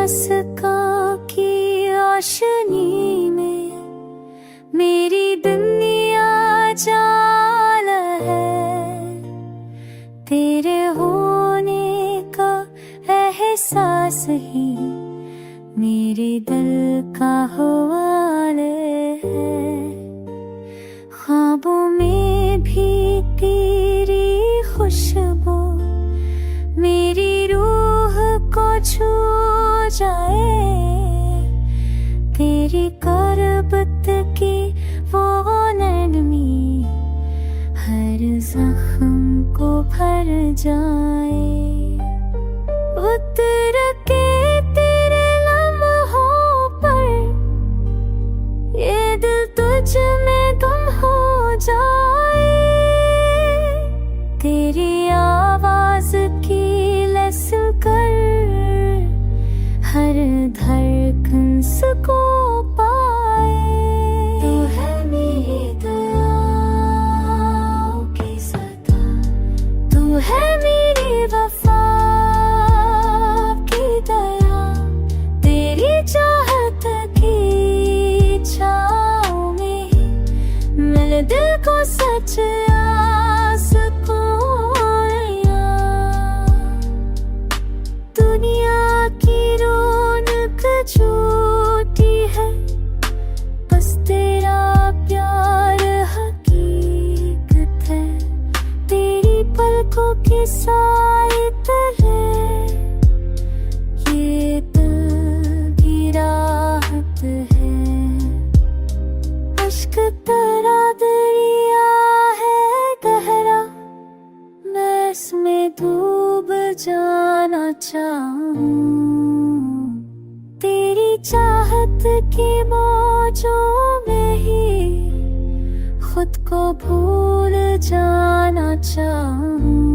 मुस्कान की रोशनी में मेरी दुनिया जाल है। तेरे होने का एहसास ही मेरे दिल का हवाल है। ख्वाबों में भी तेरी खुशबू मेरी रूह को छू जाए। तेरी करबत की वो नरमी हर जख्म को भर जाए। उतर के तेरे लम्हों पर ये दिल तुझ में गुम हो जाए। तेरी आवाज की लसन कर हर धड़कन को पाए। तू है मेरी दुआओं की सदा, तू है मेरी वफा की दया। तेरी चाहत की छाँव में मिल दिल को सच झूठी है, बस तेरा प्यार हकीकत है। तेरी पलकों की साए तले ये दिल की राहत है। अश्क तेरा दरिया है गहरा, मैं इसमें डूब जाना चाहूं। तेरी चाहत की मौजों में ही खुद को भूल जाना चाहूं।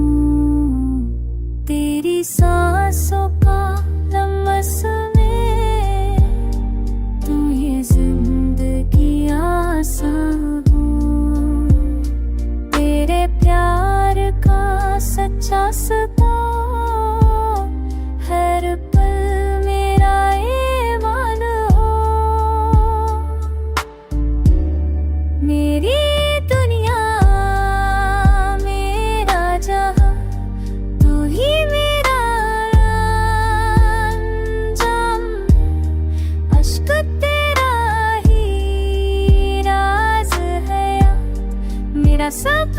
तेरी सांसों का लम्स में तू ये जिंदगी आसान हूँ। तेरे प्यार का सच्चा सदा हर पल मेरी दुनिया मेरा जहां, तू ही मेरा अंजाम। अश्क तेरा ही राज है, मेरा सब